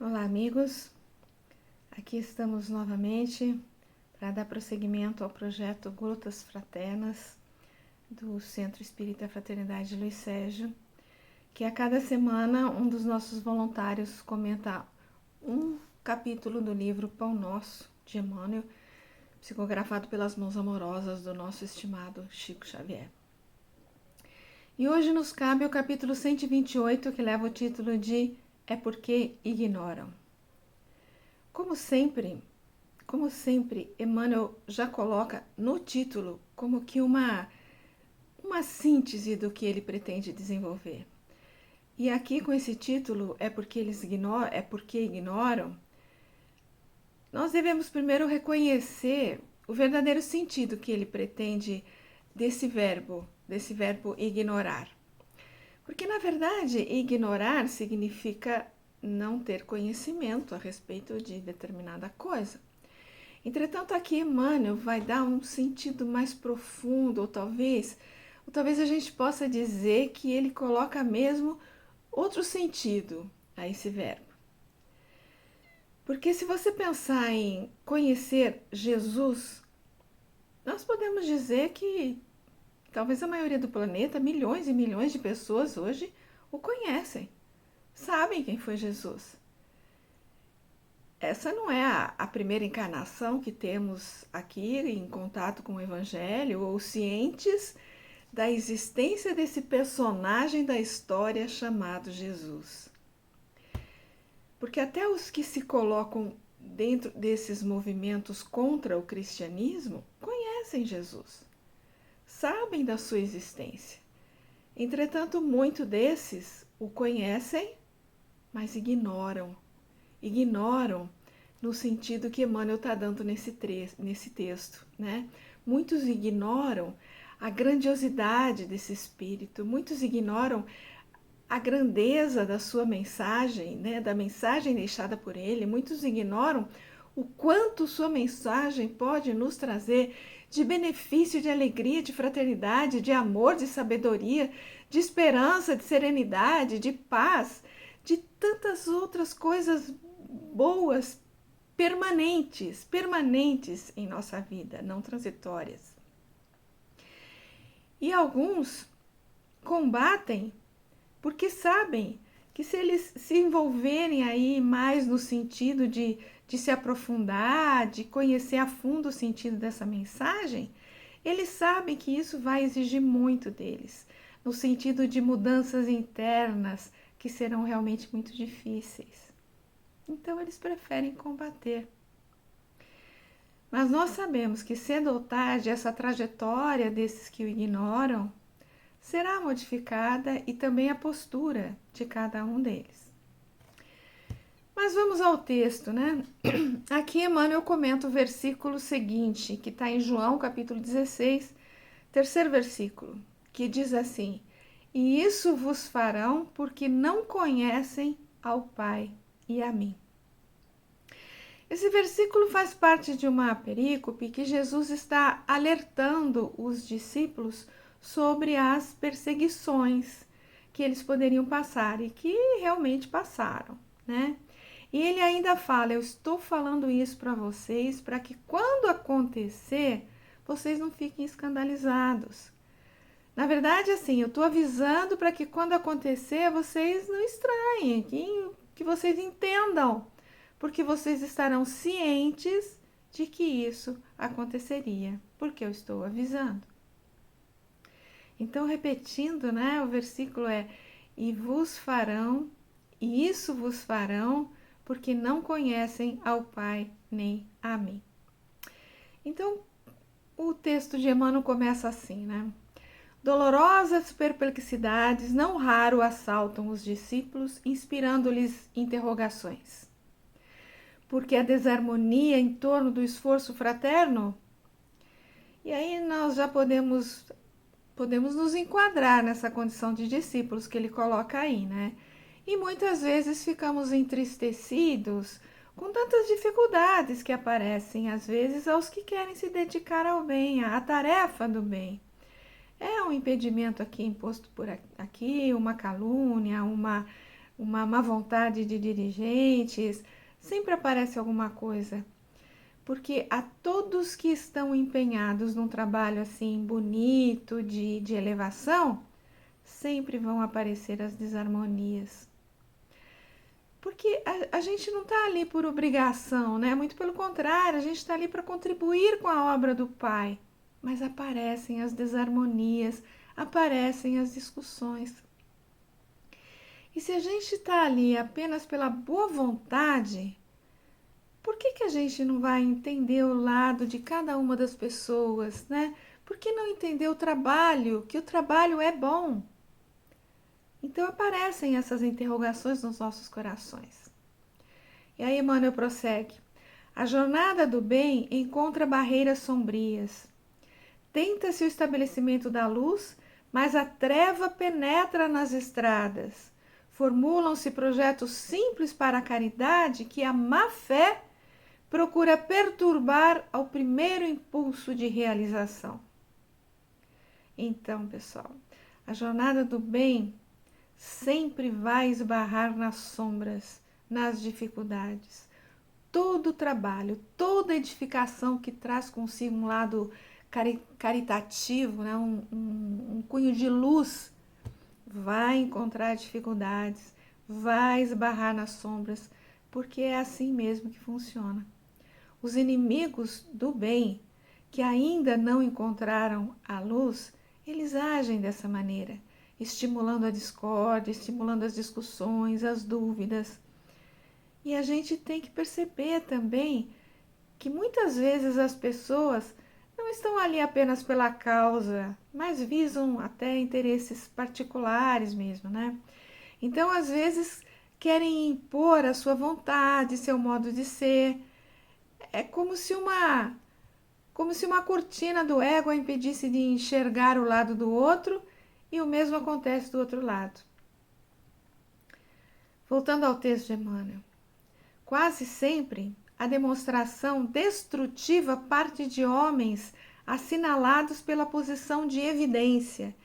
Olá, amigos. Aqui estamos novamente para dar prosseguimento ao projeto Gotas Fraternas do Centro Espírita Fraternidade Luiz Sérgio, que a cada semana um dos nossos voluntários comenta um capítulo do livro Pão Nosso, de Emmanuel, psicografado pelas mãos amorosas do nosso estimado Chico Xavier. E hoje nos cabe o capítulo 128, que leva o título de É Porque Ignoram. Como sempre, Emmanuel já coloca no título como que uma síntese do que ele pretende desenvolver. E aqui com esse título, é porque ignoram, nós devemos primeiro reconhecer o verdadeiro sentido que ele pretende desse verbo ignorar. Porque, na verdade, ignorar significa não ter conhecimento a respeito de determinada coisa. Entretanto, aqui Emmanuel vai dar um sentido mais profundo, ou talvez a gente possa dizer que ele coloca mesmo outro sentido a esse verbo. Porque se você pensar em conhecer Jesus, nós podemos dizer que talvez a maioria do planeta, milhões e milhões de pessoas hoje o conhecem, sabem quem foi Jesus. Essa não é a primeira encarnação que temos aqui em contato com o Evangelho, ou cientes da existência desse personagem da história chamado Jesus. Porque até os que se colocam dentro desses movimentos contra o cristianismo conhecem Jesus, sabem da sua existência. Entretanto, muitos desses o conhecem, mas ignoram no sentido que Emmanuel está dando nesse texto, né? Muitos ignoram a grandiosidade desse espírito, muitos ignoram a grandeza da sua mensagem, né? Da mensagem deixada por ele, muitos ignoram o quanto sua mensagem pode nos trazer de benefício, de alegria, de fraternidade, de amor, de sabedoria, de esperança, de serenidade, de paz, de tantas outras coisas boas, permanentes em nossa vida, não transitórias. E alguns combatem porque sabem que se eles se envolverem aí mais no sentido de se aprofundar, de conhecer a fundo o sentido dessa mensagem, eles sabem que isso vai exigir muito deles, no sentido de mudanças internas que serão realmente muito difíceis. Então eles preferem combater. Mas nós sabemos que cedo ou tarde essa trajetória desses que o ignoram será modificada e também a postura de cada um deles. Mas vamos ao texto, né? Aqui Emmanuel comenta o versículo seguinte, que está em João capítulo 16, terceiro versículo, que diz assim: E isso vos farão porque não conhecem ao Pai e a mim. Esse versículo faz parte de uma perícope que Jesus está alertando os discípulos sobre as perseguições que eles poderiam passar e que realmente passaram, né? E ele ainda fala: eu estou falando isso para vocês para que quando acontecer, vocês não fiquem escandalizados. Na verdade, assim, eu estou avisando para que quando acontecer, vocês não estranhem, que vocês entendam, porque vocês estarão cientes de que isso aconteceria, porque eu estou avisando. Então, repetindo, né, o versículo é: e isso vos farão, porque não conhecem ao Pai nem a mim. Então, o texto de Emmanuel começa assim, né? Dolorosas perplexidades não raro assaltam os discípulos, inspirando-lhes interrogações. Porque a desarmonia em torno do esforço fraterno? E aí nós já podemos nos enquadrar nessa condição de discípulos que ele coloca aí, né? E muitas vezes ficamos entristecidos com tantas dificuldades que aparecem, às vezes, aos que querem se dedicar ao bem, à tarefa do bem. É um impedimento aqui imposto por aqui, uma calúnia, uma má vontade de dirigentes, sempre aparece alguma coisa. Porque a todos que estão empenhados num trabalho assim bonito, de elevação, sempre vão aparecer as desarmonias. Porque a gente não está ali por obrigação, né? Muito pelo contrário, a gente está ali para contribuir com a obra do Pai. Mas aparecem as desarmonias, aparecem as discussões. E se a gente está ali apenas pela boa vontade, por que a gente não vai entender o lado de cada uma das pessoas, né? Por que não entender o trabalho, que o trabalho é bom? Então aparecem essas interrogações nos nossos corações. E aí Emmanuel prossegue. A jornada do bem encontra barreiras sombrias. Tenta-se o estabelecimento da luz, mas a treva penetra nas estradas. Formulam-se projetos simples para a caridade que a má fé procura perturbar ao primeiro impulso de realização. Então, pessoal, a jornada do bem sempre vai esbarrar nas sombras, nas dificuldades. Todo trabalho, toda edificação que traz consigo um lado caritativo, né? um cunho de luz, vai encontrar dificuldades, vai esbarrar nas sombras, porque é assim mesmo que funciona. Os inimigos do bem, que ainda não encontraram a luz, eles agem dessa maneira, estimulando a discórdia, estimulando as discussões, as dúvidas. E a gente tem que perceber também que muitas vezes as pessoas não estão ali apenas pela causa, mas visam até interesses particulares mesmo, né? Então, às vezes, querem impor a sua vontade, seu modo de ser. É como se uma cortina do ego a impedisse de enxergar o lado do outro, e o mesmo acontece do outro lado. Voltando ao texto de Emmanuel. Quase sempre, a demonstração destrutiva parte de homens assinalados pela posição de evidência,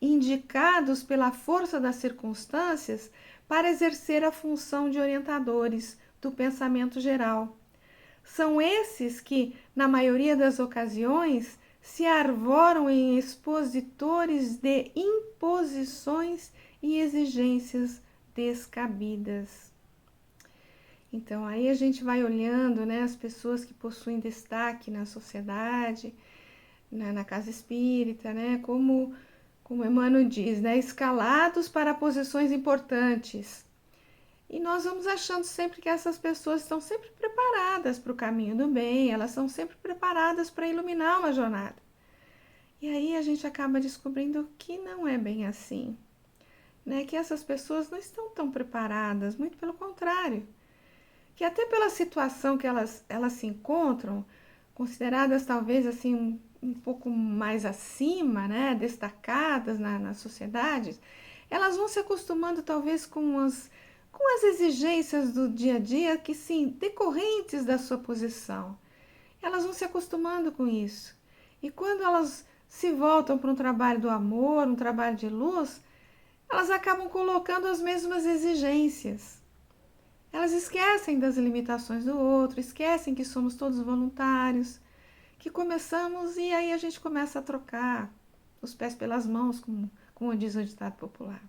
indicados pela força das circunstâncias para exercer a função de orientadores do pensamento geral. São esses que, na maioria das ocasiões, se arvoram em expositores de imposições e exigências descabidas. Então, aí a gente vai olhando, né, as pessoas que possuem destaque na sociedade, na casa espírita, né, como Emmanuel diz, né, escalados para posições importantes. E nós vamos achando sempre que essas pessoas estão sempre preparadas para o caminho do bem, elas são sempre preparadas para iluminar uma jornada. E aí a gente acaba descobrindo que não é bem assim, né? Que essas pessoas não estão tão preparadas, muito pelo contrário. Que até pela situação que elas se encontram, consideradas talvez assim um pouco mais acima, né? Destacadas na sociedade, elas vão se acostumando talvez com as exigências do dia a dia que, sim, decorrentes da sua posição. Elas vão se acostumando com isso. E quando elas se voltam para um trabalho do amor, um trabalho de luz, elas acabam colocando as mesmas exigências. Elas esquecem das limitações do outro, esquecem que somos todos voluntários, que começamos e aí a gente começa a trocar os pés pelas mãos, como diz o ditado popular.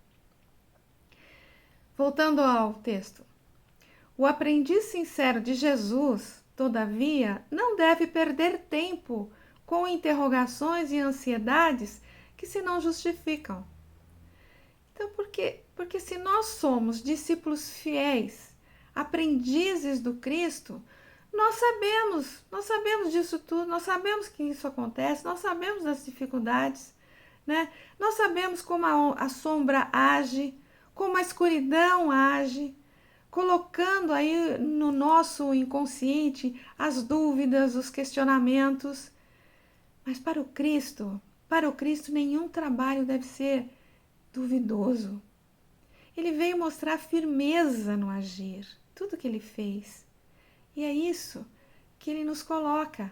Voltando ao texto. O aprendiz sincero de Jesus, todavia, não deve perder tempo com interrogações e ansiedades que se não justificam. Então, porque se nós somos discípulos fiéis, aprendizes do Cristo, nós sabemos disso tudo, nós sabemos que isso acontece, nós sabemos das dificuldades, né? Nós sabemos como a sombra age, como a escuridão age, colocando aí no nosso inconsciente as dúvidas, os questionamentos. Mas para o Cristo nenhum trabalho deve ser duvidoso. Ele veio mostrar firmeza no agir, tudo que ele fez. E é isso que ele nos coloca,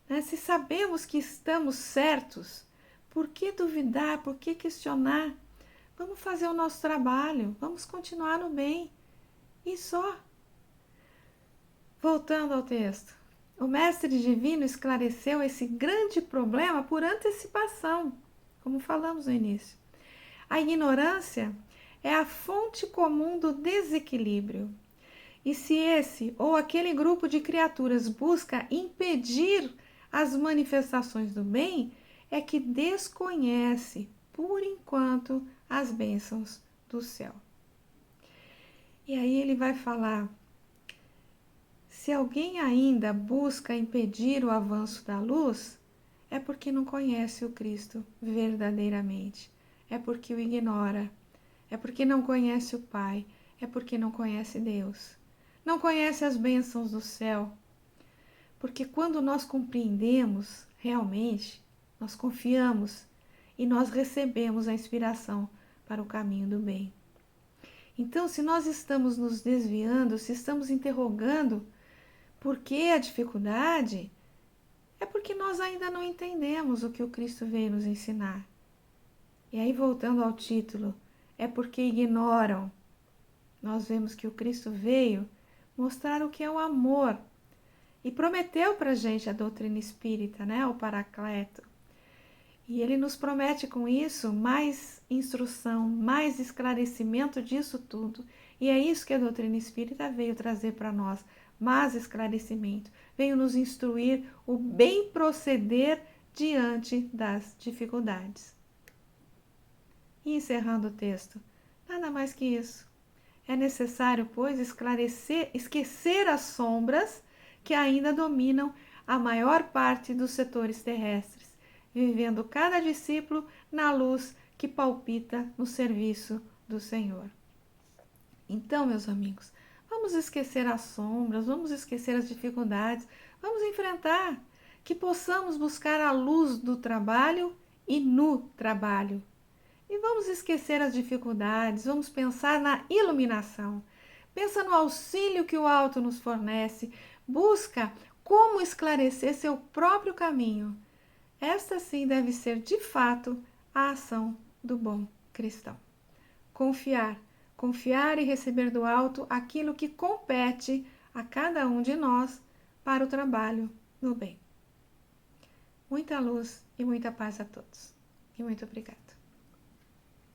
né? Se sabemos que estamos certos, por que duvidar, por que questionar? Vamos fazer o nosso trabalho, vamos continuar no bem. E só. Voltando ao texto. O mestre divino esclareceu esse grande problema por antecipação, como falamos no início. A ignorância é a fonte comum do desequilíbrio. E se esse ou aquele grupo de criaturas busca impedir as manifestações do bem, é que desconhece, por enquanto, as bênçãos do céu. E aí ele vai falar: se alguém ainda busca impedir o avanço da luz, é porque não conhece o Cristo verdadeiramente, é porque o ignora, é porque não conhece o Pai, é porque não conhece Deus, não conhece as bênçãos do céu. Porque quando nós compreendemos realmente, nós confiamos e nós recebemos a inspiração para o caminho do bem. Então, se nós estamos nos desviando, se estamos interrogando por que a dificuldade, é porque nós ainda não entendemos o que o Cristo veio nos ensinar. E aí, voltando ao título, é porque ignoram. Nós vemos que o Cristo veio mostrar o que é o amor e prometeu para a gente a doutrina espírita, né? O Paracleto. E ele nos promete com isso mais instrução, mais esclarecimento disso tudo. E é isso que a doutrina espírita veio trazer para nós, mais esclarecimento. Veio nos instruir o bem proceder diante das dificuldades. E encerrando o texto, nada mais que isso. É necessário, pois, esquecer as sombras que ainda dominam a maior parte dos setores terrestres, vivendo cada discípulo na luz que palpita no serviço do Senhor. Então, meus amigos, vamos esquecer as sombras, vamos esquecer as dificuldades, vamos enfrentar, que possamos buscar a luz do trabalho e no trabalho. E vamos esquecer as dificuldades, vamos pensar na iluminação. Pensa no auxílio que o alto nos fornece. Busca como esclarecer seu próprio caminho. Esta sim deve ser, de fato, a ação do bom cristão. Confiar e receber do alto aquilo que compete a cada um de nós para o trabalho no bem. Muita luz e muita paz a todos. E muito obrigada.